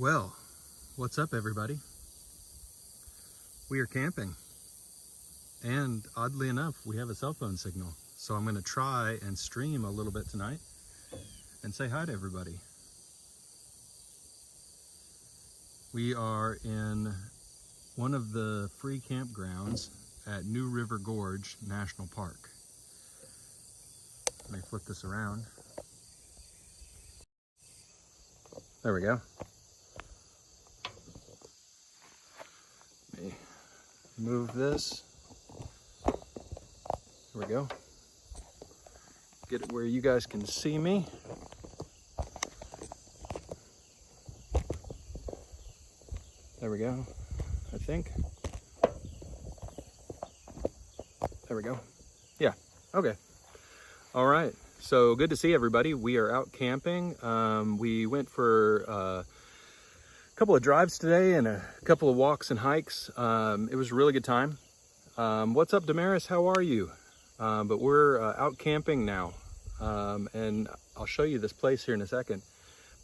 Well, what's up everybody? We are camping, and oddly enough we have a cell phone signal, so I'm going to try and stream a little bit tonight and say hi to everybody. We are in one of the free campgrounds at New River Gorge National Park. Let me flip this around. There we go. Let me move this. There we go. Get it where you guys can see me. There we go, I think. There we go. Yeah, okay. All right, so good to see everybody. We are out camping. We went for a couple of drives today and a couple of walks and hikes. It was a really good time. What's up, Damaris? How are you? But we're out camping now, and I'll show you this place here in a second.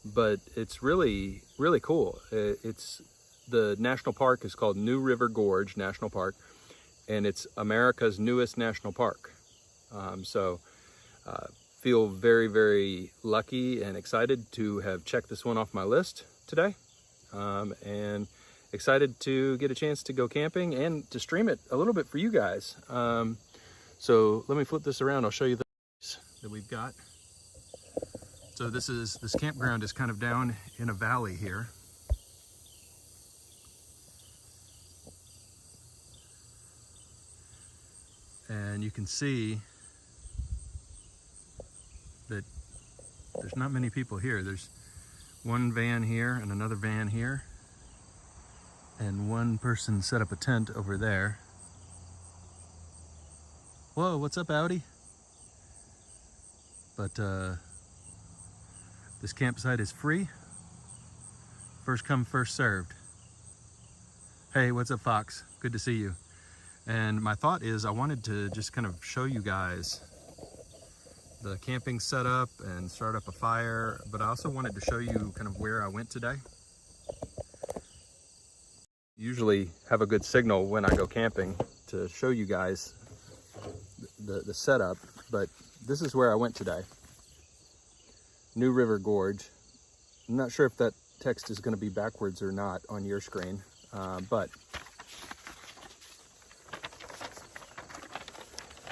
But it's really, really cool. The national park is called New River Gorge National Park, and it's America's newest national park. Feel very, very lucky and excited to have checked this one off my list today, and excited to get a chance to go camping and to stream it a little bit for you guys. So let me flip this around. I'll show you the that we've got. So this campground is kind of down in a valley here. And you can see that there's not many people here. There's one van here and another van here, and one person set up a tent over there. Whoa, what's up, Audi? But this campsite is free. First come, first served. Hey, what's up, Fox? Good to see you. And my thought is I wanted to just kind of show you guys the camping setup and start up a fire, but I also wanted to show you kind of where I went today. Usually have a good signal when I go camping to show you guys the setup, but this is where I went today. New River Gorge. I'm not sure if that text is going to be backwards or not on your screen, but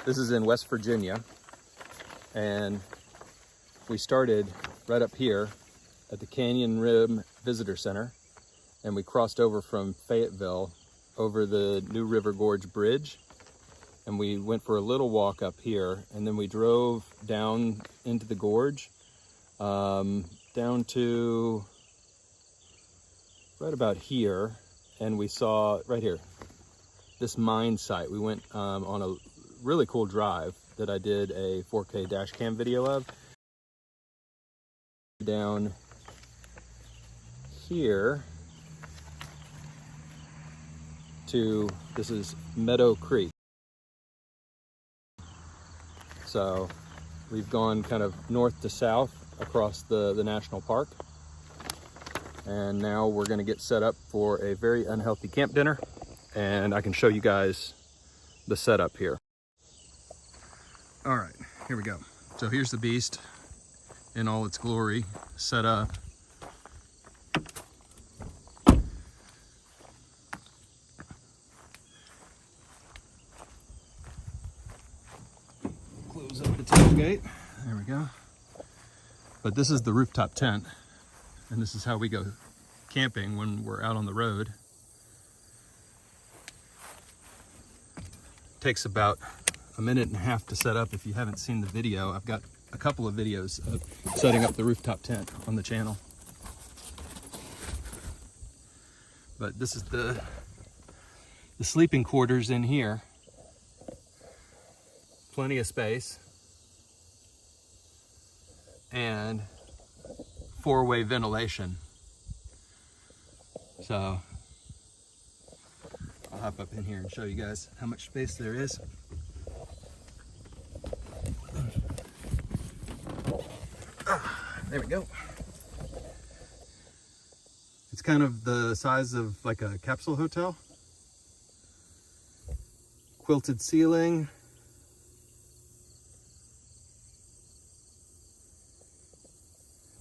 this is in West Virginia, and we started right up here at the Canyon Rim Visitor Center, and we crossed over from Fayetteville over the New River Gorge Bridge, and we went for a little walk up here, and then we drove down into the gorge, down to right about here, and we saw right here this mine site. We went on a really cool drive that I did a 4K dash cam video of. Down here to, this is Meadow Creek. So we've gone kind of north to south across the national park, and now we're going to get set up for a very unhealthy camp dinner, and I can show you guys the setup here. All right, here we go. So here's the beast in all its glory set up. Close up the tailgate. There we go. But this is the rooftop tent, and this is how we go camping when we're out on the road. Takes about a minute and a half to set up. If you haven't seen the video, I've got a couple of videos of setting up the rooftop tent on the channel. But this is the sleeping quarters in here. Plenty of space. And four-way ventilation. So I'll hop up in here and show you guys how much space there is. There we go. It's kind of the size of like a capsule hotel. Quilted ceiling.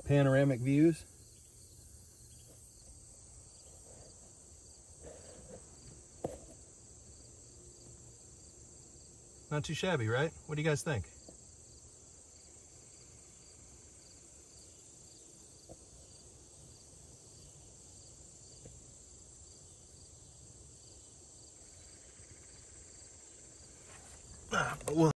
Panoramic views. Not too shabby, right? What do you guys think? Well,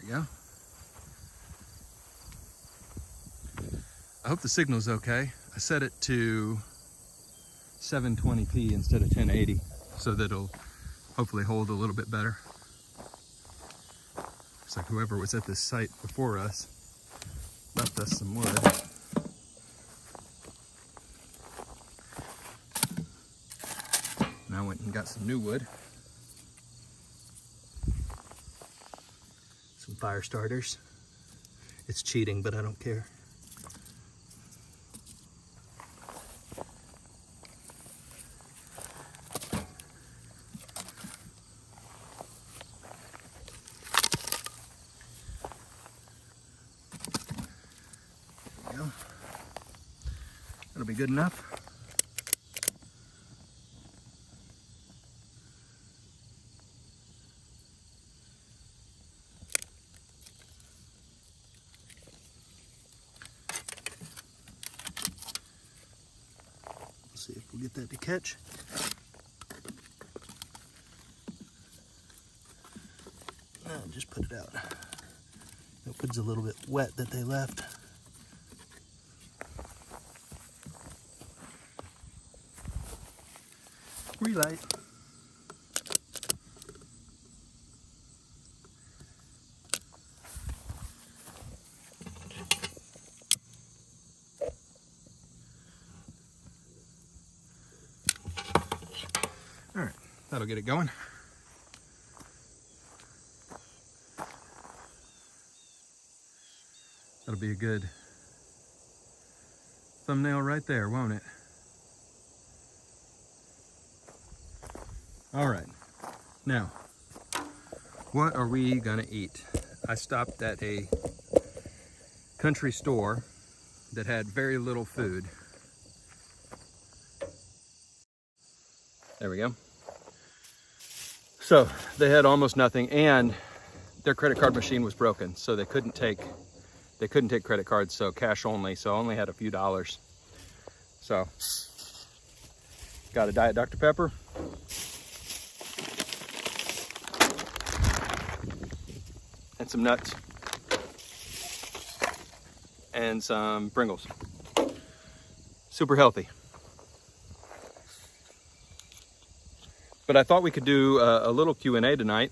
yeah. I hope the signal's okay. I set it to 720p instead of 1080 so that it'll hopefully hold a little bit better. Looks like whoever was at this site before us left us some wood. And I went and got some new wood. Some fire starters. It's cheating, but I don't care. There we go. That'll be good enough. See if we'll get that to catch. Just put it out. It was a little bit wet that they left. Relight. All right, that'll get it going. That'll be a good thumbnail right there, won't it? All right, now, what are we gonna eat? I stopped at a country store that had very little food. There we go. So they had almost nothing, and their credit card machine was broken, so they couldn't take credit cards, so cash only. So I only had a few dollars. So got a Diet Dr. Pepper. And some nuts. And some Pringles. Super healthy. But I thought we could do a little Q&A tonight,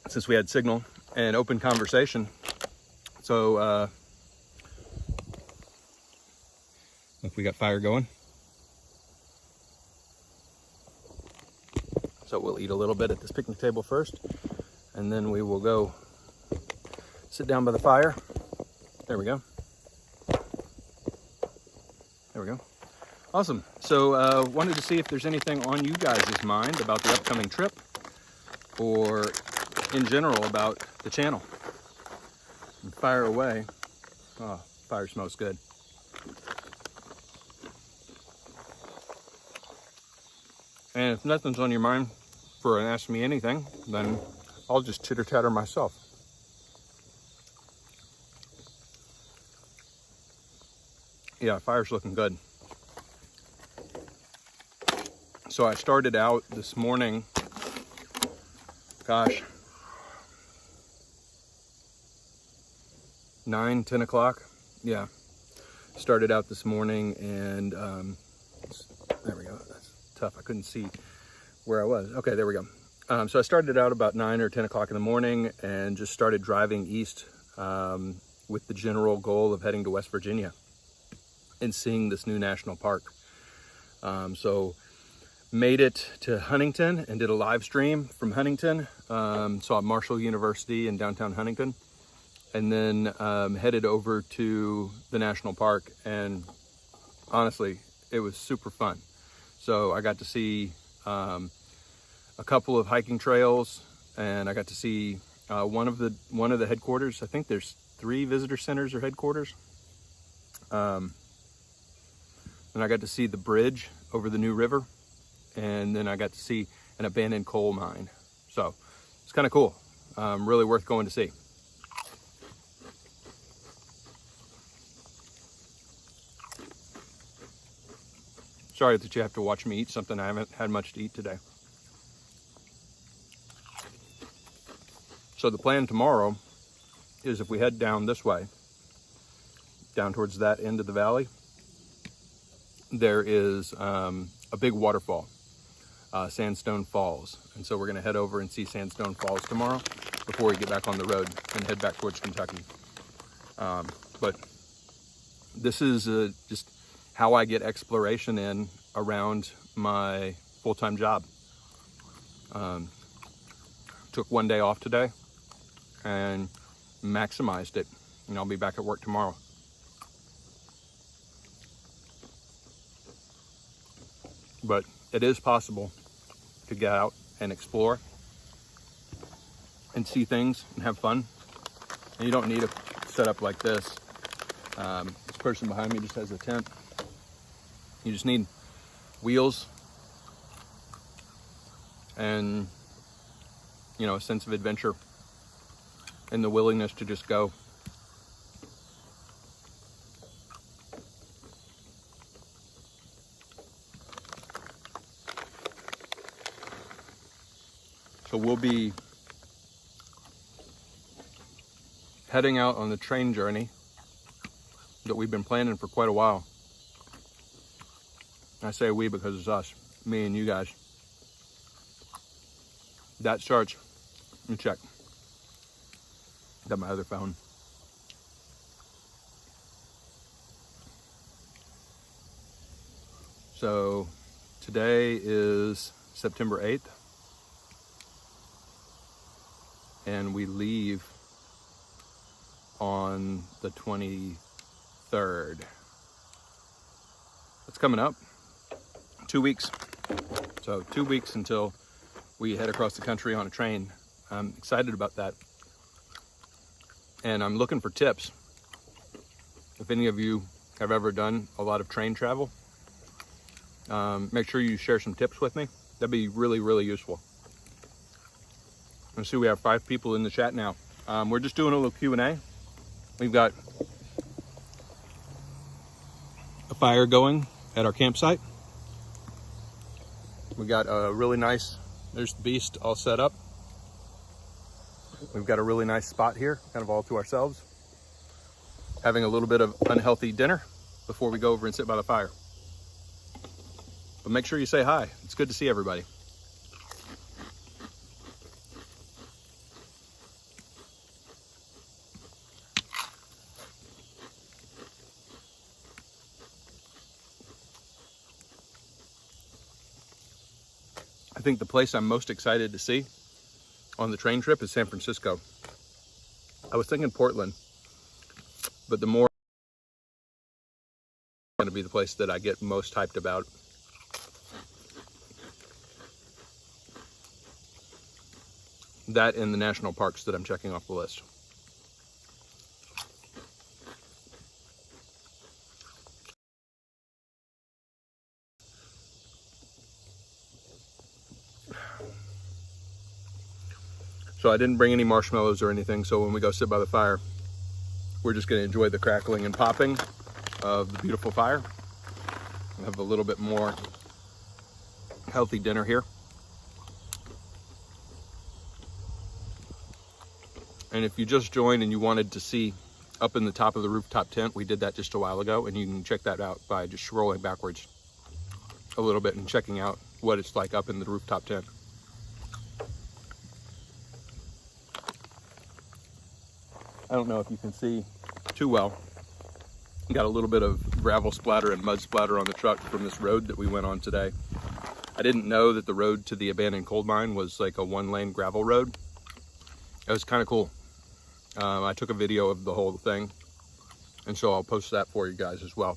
since we had signal and open conversation. So, look, we got fire going. So we'll eat a little bit at this picnic table first, and then we will go sit down by the fire. There we go. There we go. Awesome. So wanted to see if there's anything on you guys' mind about the upcoming trip, or in general about the channel. And fire away. Oh, fire smells good. And if nothing's on your mind for an Ask Me Anything, then I'll just chitter chatter myself. Yeah, fire's looking good. So I started out this morning, gosh, 9, 10 o'clock. Yeah, started out this morning, and there we go. That's tough. I couldn't see where I was. Okay, there we go. So I started out about 9 or 10 o'clock in the morning and just started driving east with the general goal of heading to West Virginia and seeing this new national park. So made it to Huntington and did a live stream from Huntington. Saw Marshall University in downtown Huntington, and then headed over to the national park. And honestly, it was super fun. So I got to see a couple of hiking trails, and I got to see one of the headquarters. I think there's 3 visitor centers or headquarters. And I got to see the bridge over the new river, and then I got to see an abandoned coal mine. So it's kind of cool. Really worth going to see. Sorry that you have to watch me eat something. I haven't had much to eat today. So the plan tomorrow is, if we head down this way, down towards that end of the valley, there is a big waterfall, Sandstone Falls. And so we're going to head over and see Sandstone Falls tomorrow before we get back on the road and head back towards Kentucky. But this is just how I get exploration in around my full-time job. Took one day off today and maximized it, and I'll be back at work tomorrow. But it is possible to get out and explore and see things and have fun. And you don't need a setup like this. This person behind me just has a tent. You just need wheels and, you know, a sense of adventure and the willingness to just go. So we'll be heading out on the train journey that we've been planning for quite a while. I say we because it's us, me and you guys. That starts, let me check. Got my other phone. So today is September 8th. And we leave on the 23rd. It's coming up. 2 weeks. So 2 weeks until we head across the country on a train. I'm excited about that. And I'm looking for tips. If any of you have ever done a lot of train travel, make sure you share some tips with me. That'd be really, really useful. Let's see, we have 5 people in the chat now. We're just doing a little Q&A. We've got a fire going at our campsite. We got a really nice, there's the beast all set up. We've got a really nice spot here, kind of all to ourselves. Having a little bit of unhealthy dinner before we go over and sit by the fire. But make sure you say hi. It's good to see everybody. I think the place I'm most excited to see on the train trip is San Francisco. I was thinking Portland, but the more going to be the place that I get most hyped about. That and the national parks that I'm checking off the list. So I didn't bring any marshmallows or anything, so when we go sit by the fire, we're just going to enjoy the crackling and popping of the beautiful fire. We'll have a little bit more healthy dinner here. And if you just joined and you wanted to see up in the top of the rooftop tent, we did that just a while ago, and you can check that out by just scrolling backwards a little bit and checking out what it's like up in the rooftop tent. I don't know if you can see too well. Got a little bit of gravel splatter and mud splatter on the truck from this road that we went on today. I didn't know that the road to the abandoned coal mine was like a 1-lane gravel road. It was kind of cool. I took a video of the whole thing, and so I'll post that for you guys as well.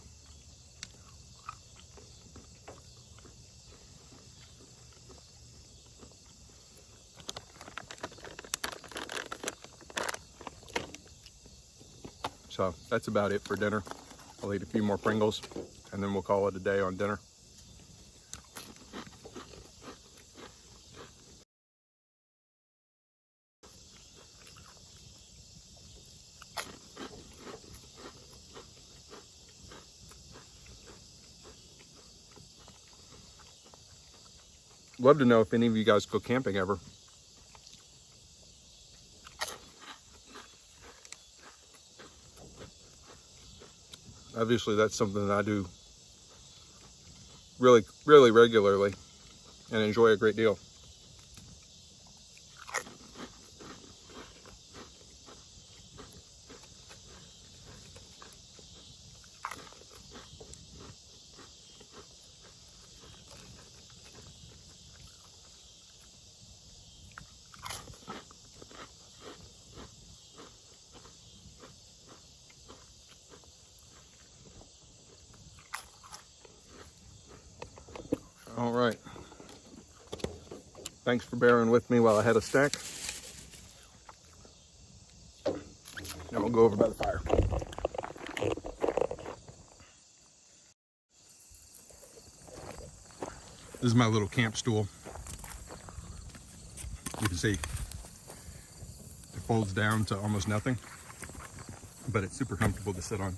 So that's about it for dinner. I'll eat a few more Pringles, and then we'll call it a day on dinner. Love to know if any of you guys go camping ever. Obviously, that's something that I do really, really regularly and enjoy a great deal. All right. Thanks for bearing with me while I had a snack. Now we'll go over by the fire. This is my little camp stool. You can see it folds down to almost nothing, but it's super comfortable to sit on.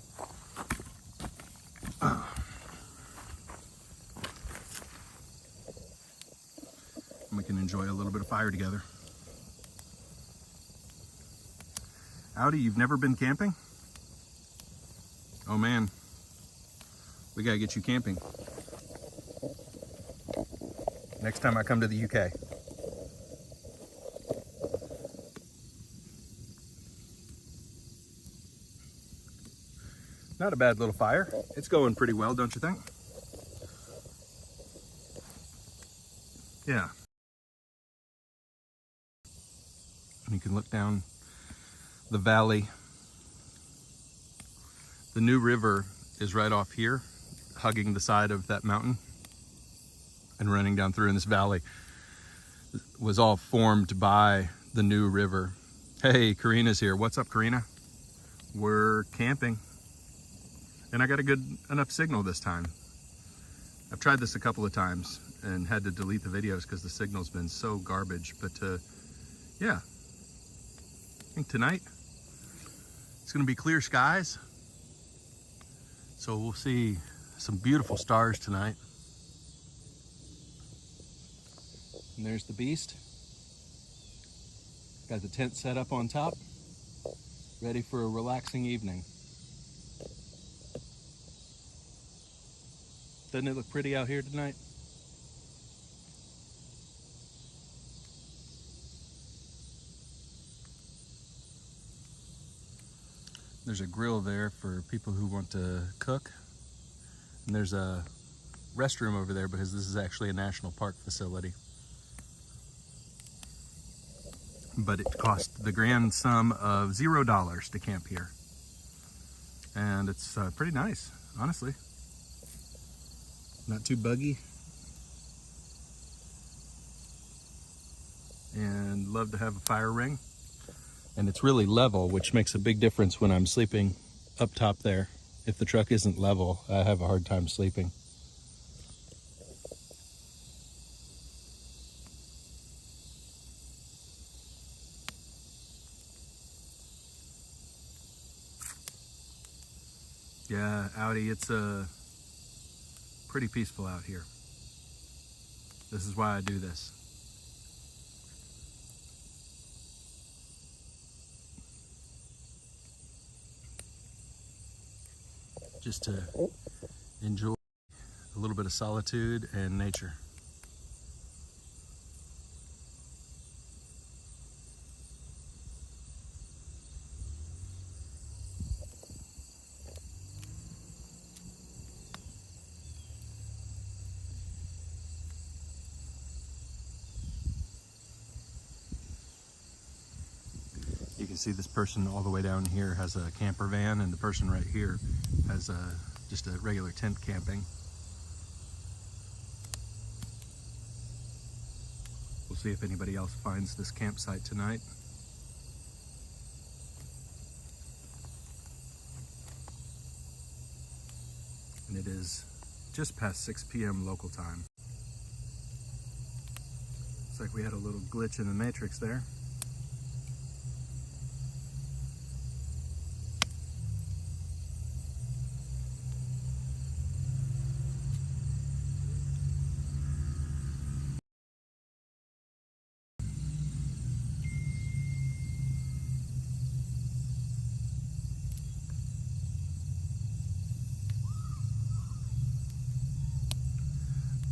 And we can enjoy a little bit of fire together. Howdy, you've never been camping? Oh man, we gotta get you camping. Next time I come to the UK. Not a bad little fire. It's going pretty well, don't you think? Yeah. You can look down the valley. The New River is right off here, hugging the side of that mountain and running down through in this valley. It was all formed by the New River. Hey, Karina's here. What's up, Karina? We're camping. And I got a good enough signal this time. I've tried this a couple of times and had to delete the videos because the signal's been so garbage. But yeah, I think tonight it's gonna be clear skies. So we'll see some beautiful stars tonight. And there's the beast. Got the tent set up on top, ready for a relaxing evening. Doesn't it look pretty out here tonight? There's a grill there for people who want to cook. And there's a restroom over there because this is actually a national park facility. But it cost the grand sum of $0 to camp here. And it's pretty nice, honestly. Not too buggy. And love to have a fire ring. And it's really level, which makes a big difference when I'm sleeping up top there. If the truck isn't level, I have a hard time sleeping. Yeah, Audi, it's pretty peaceful out here. This is why I do this. Just to enjoy a little bit of solitude and nature. can see this person all the way down here has a camper van, and the person right here has just a regular tent camping. We'll see if anybody else finds this campsite tonight. And it is just past 6 p.m. local time. Looks like we had a little glitch in the matrix there.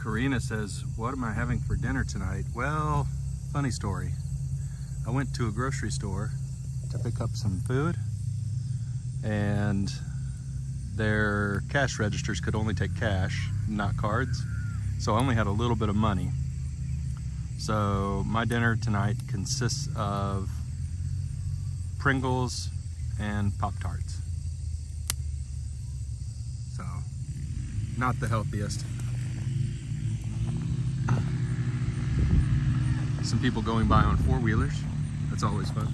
Karina says, what am I having for dinner tonight? Well, funny story. I went to a grocery store to pick up some food, and their cash registers could only take cash, not cards. So I only had a little bit of money. So my dinner tonight consists of Pringles and Pop-Tarts. So, not the healthiest. Some people going by on four-wheelers. That's always fun.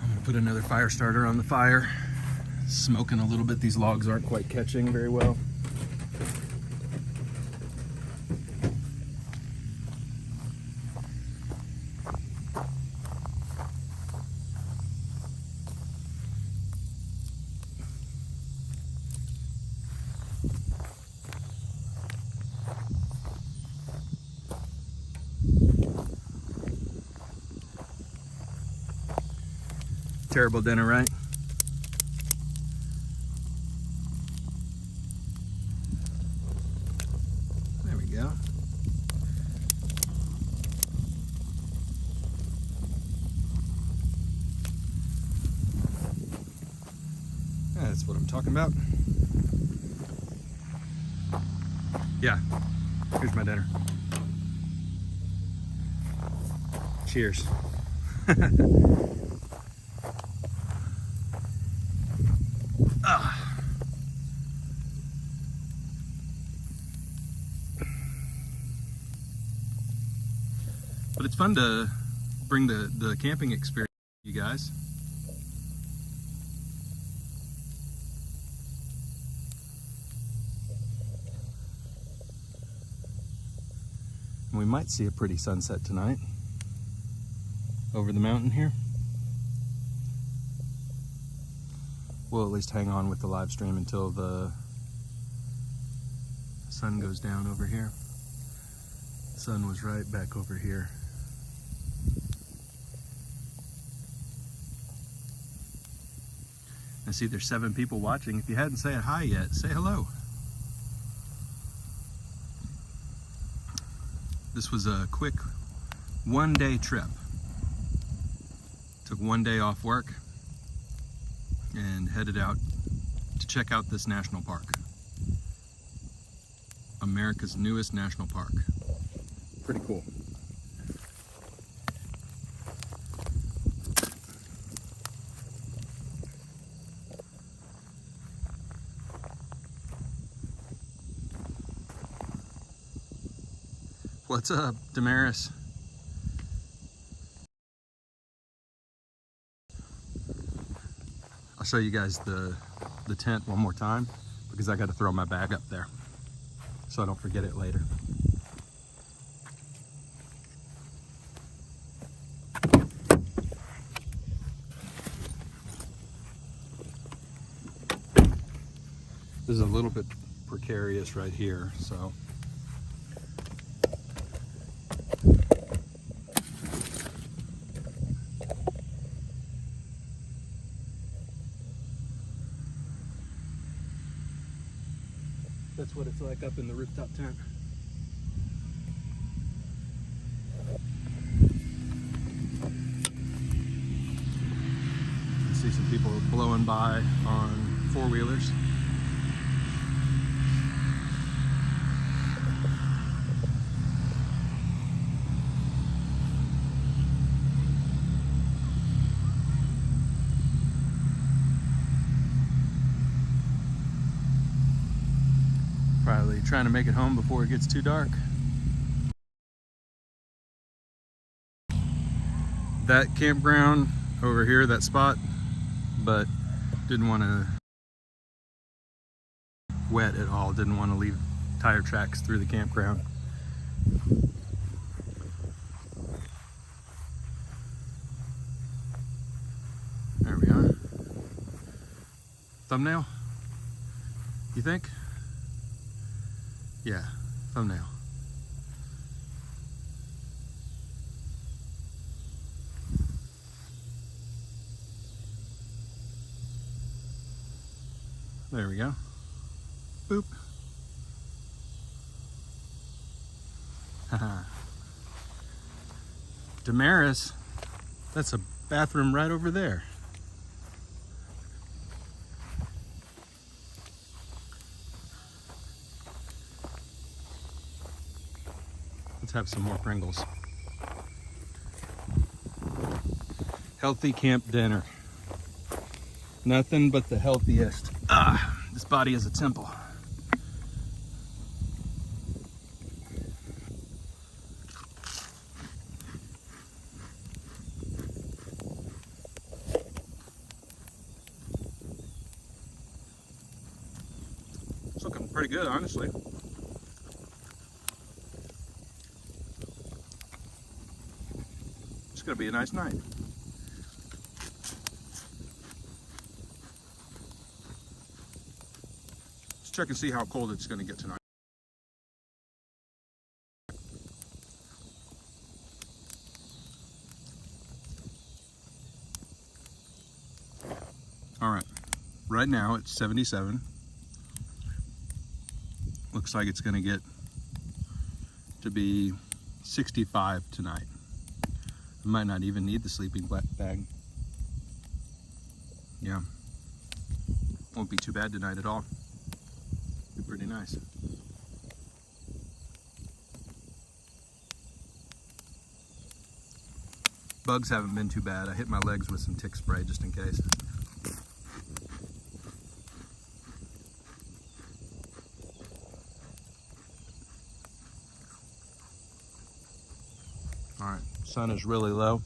I'm gonna put another fire starter on the fire. Smoking a little bit. These logs aren't quite catching very well. Terrible dinner, right? There we go. That's what I'm talking about. Yeah, here's my dinner. Cheers. But it's fun to bring the camping experience to you guys. And we might see a pretty sunset tonight over the mountain here. We'll at least hang on with the live stream until the sun goes down over here. The sun was right back over here. I see there's 7 people watching. If you hadn't said hi yet, say hello. This was a quick one-day trip. Took one day off work and headed out to check out this national park. America's newest national park. Pretty cool. What's up, Damaris? I'll show you guys the tent one more time because I got to throw my bag up there so I don't forget it later. This is a little bit precarious right here, so that's what it's like up in the rooftop tent. I see some people blowing by on four-wheelers. Probably trying to make it home before it gets too dark. That campground over here, that spot, but didn't want to wet at all. Didn't want to leave tire tracks through the campground. There we are. Thumbnail? You think? Yeah, thumbnail. There we go. Boop. Haha. Damaris, that's a bathroom right over there. Let's have some more Pringles. Healthy camp dinner. Nothing but the healthiest. This body is a temple. It's looking pretty good, honestly. It's gonna be a nice night. Check and see how cold it's going to get tonight. All right, right now it's 77. Looks like it's going to get to be 65 tonight. I might not even need the sleeping bag. Yeah, won't be too bad tonight at all. Be pretty nice. Bugs haven't been too bad. I hit my legs with some tick spray just in case. All right, sun is really low.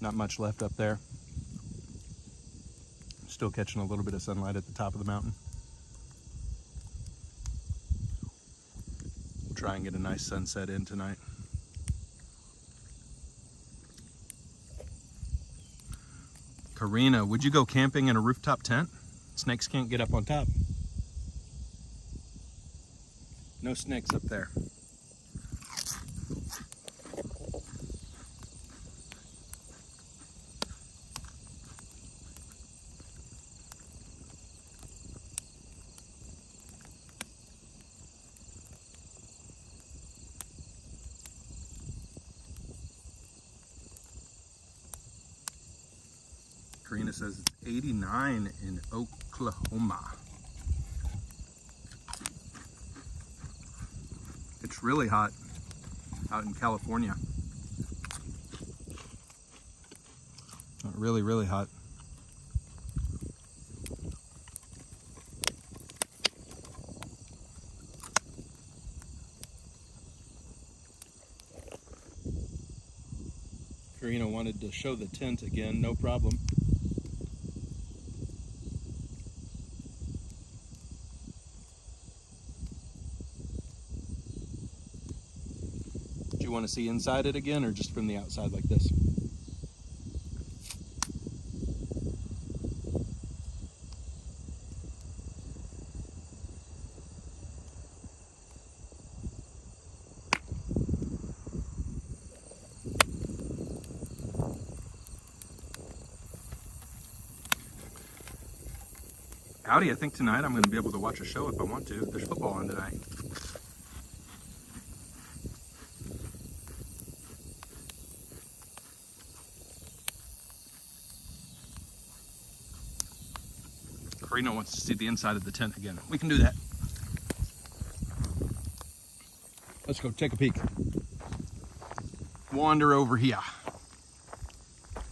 Not much left up there. Still catching a little bit of sunlight at the top of the mountain. Try and get a nice sunset in tonight. Karina, would you go camping in a rooftop tent? Snakes can't get up on top. No snakes up there. Karina says it's 89 in Oklahoma. It's really hot out in California. Really, really hot. Karina wanted to show the tent again, no problem. Do you want to see inside it again or just from the outside like this? Howdy, I think tonight I'm going to be able to watch a show if I want to. There's football on tonight. Karina wants to see the inside of the tent again. We can do that. Let's go take a peek. Wander over here.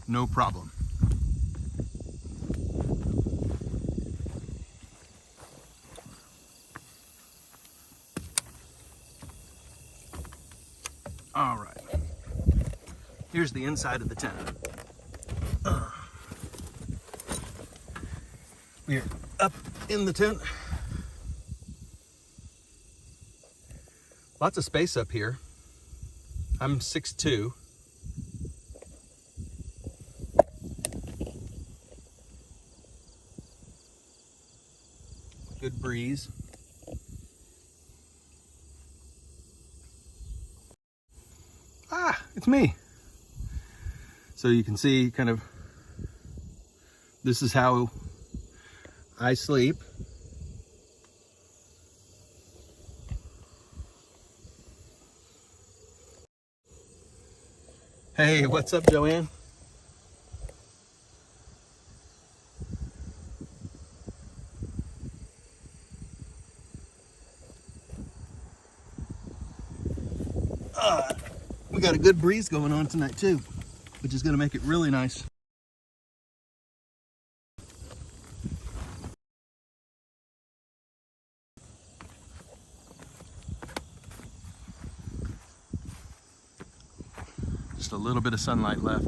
No problem. Here's the inside of the tent. We're up in the tent. Lots of space up here. I'm 6'2". Good breeze. Ah, it's me. So you can see kind of, this is how I sleep. Hey, what's up, Joanne? We got a good breeze going on tonight too, which is going to make it really nice. Just a little bit of sunlight left.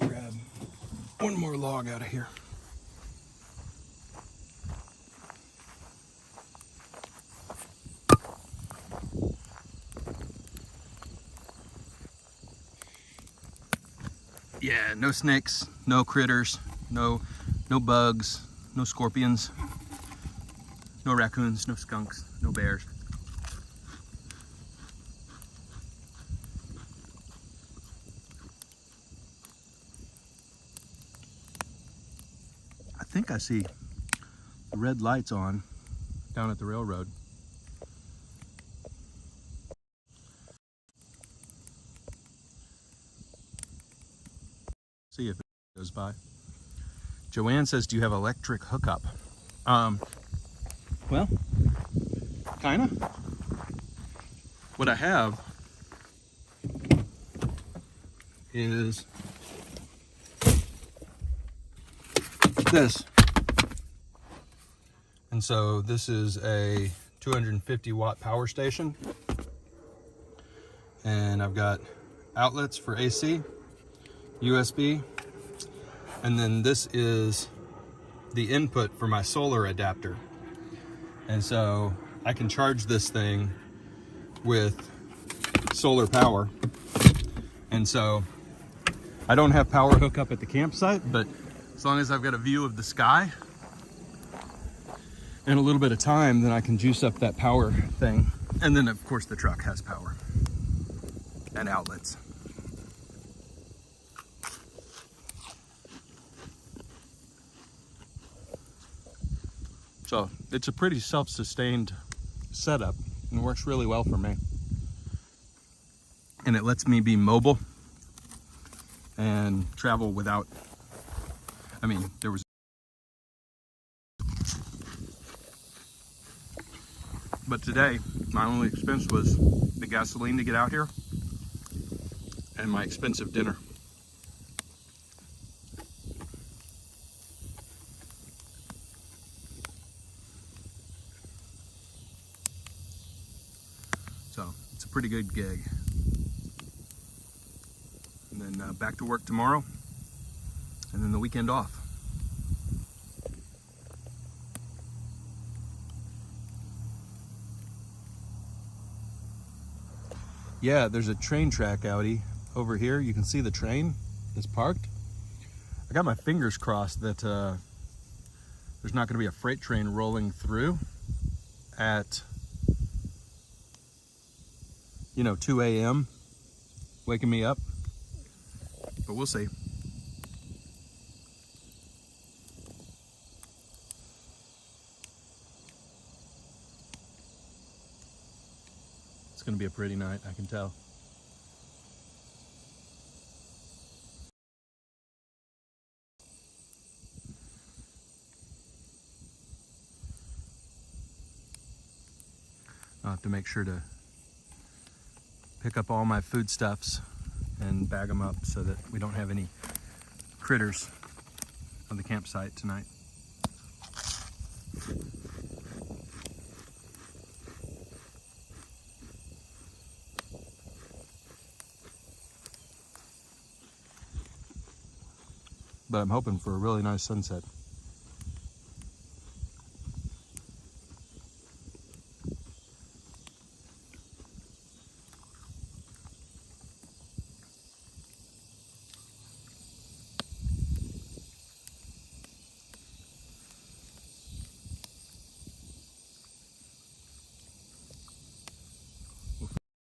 I'll grab one more log out of here. Yeah, no snakes, no critters, no bugs, no scorpions, no raccoons, no skunks, no bears. I think I see the red lights on down at the railroad. See if it goes by. Joanne says, do you have electric hookup? Well, kinda. What I have is this. And so this is a 250 watt power station. And I've got outlets for AC, USB, and then this is the input for my solar adapter. And so I can charge this thing with solar power. And so I don't have power hookup at the campsite, but as long as I've got a view of the sky and a little bit of time, then I can juice up that power thing. And then of course the truck has power and outlets. So it's a pretty self-sustained setup and works really well for me. And it lets me be mobile and travel without, I mean, there was, but today my only expense was the gasoline to get out here and my expensive dinner. So it's a pretty good gig. And then back to work tomorrow, and then the weekend off. Yeah, there's a train track outie over here. You can see the train is parked. I got my fingers crossed that there's not going to be a freight train rolling through at 2 a.m. waking me up, but we'll see. It's going to be a pretty night, I can tell. I'll have to make sure to pick up all my foodstuffs and bag them up so that we don't have any critters on the campsite tonight. but I'm hoping for a really nice sunset.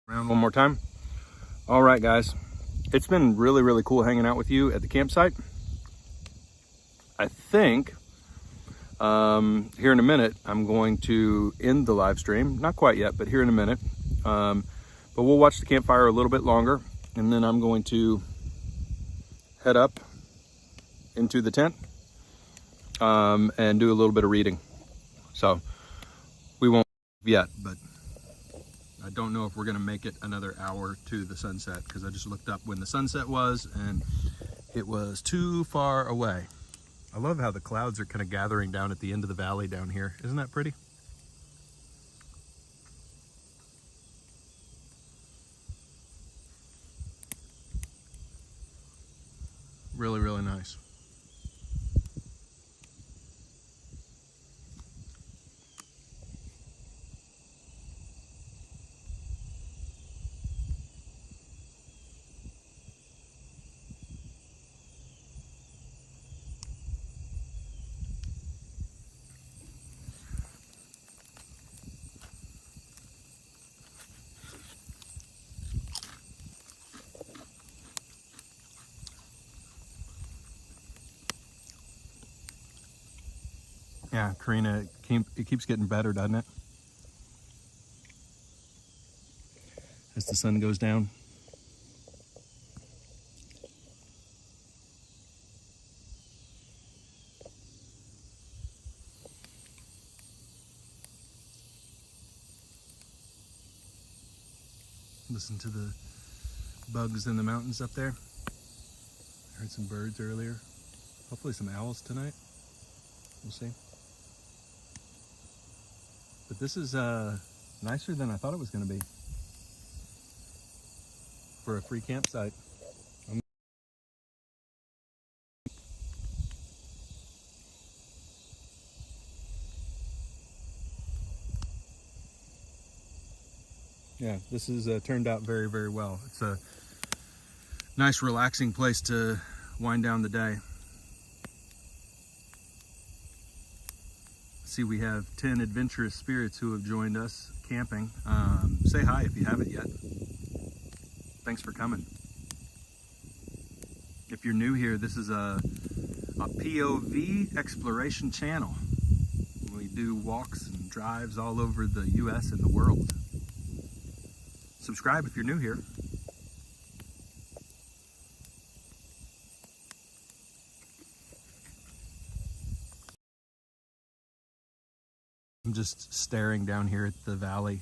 Around one more time. All right, guys, it's been really, really cool hanging out with you at the campsite. I think here in a minute, I'm going to end the live stream. Not quite yet, but here in a minute. But we'll watch the campfire a little bit longer, and then I'm going to head up into the tent and do a little bit of reading. So we won't yet, but I don't know if we're gonna make it another hour to the sunset, because I just looked up when the sunset was and it was too far away. I love how the clouds are kind of gathering down at the end of the valley down here. Isn't that pretty? Really, really nice. Yeah, Karina, it keeps getting better, doesn't it? As the sun goes down. Listen to the bugs in the mountains up there. Heard some birds earlier. Hopefully some owls tonight. We'll see. But this is nicer than I thought it was going to be for a free campsite. Yeah, this has turned out very, very well. It's a nice, relaxing place to wind down the day. See, we have 10 adventurous spirits who have joined us camping. Say hi if you haven't yet. Thanks for coming. If you're new here, this is a POV exploration channel. We do walks and drives all over the US and the world. Subscribe if you're new here. I'm just staring down here at the valley.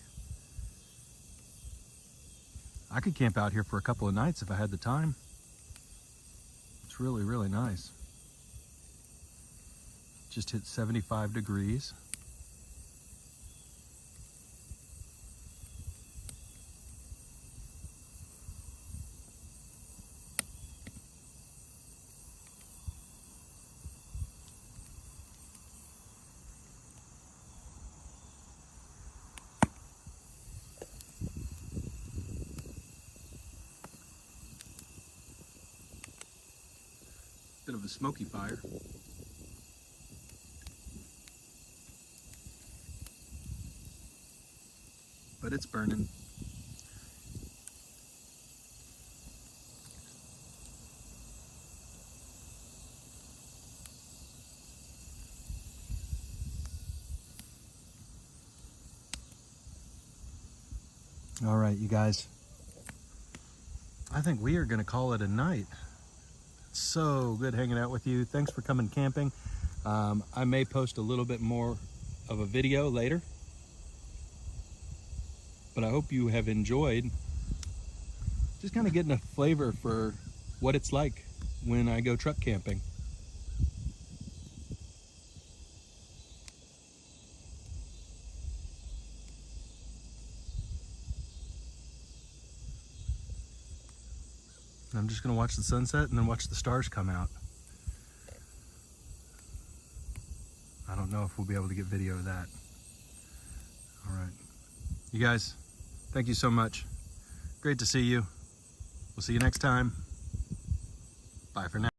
I could camp out here for a couple of nights if I had the time. It's really, really nice. Just hit 75 degrees. Bit of a smoky fire. But it's burning. All right, you guys. I think we are going to call it a night. So good hanging out with you. Thanks for coming camping. I may post a little bit more of a video later, but I hope you have enjoyed just kind of getting a flavor for what it's like when I go truck camping. I'm just going to watch the sunset and then watch the stars come out. I don't know if we'll be able to get video of that. All right. You guys, thank you so much. Great to see you. We'll see you next time. Bye for now.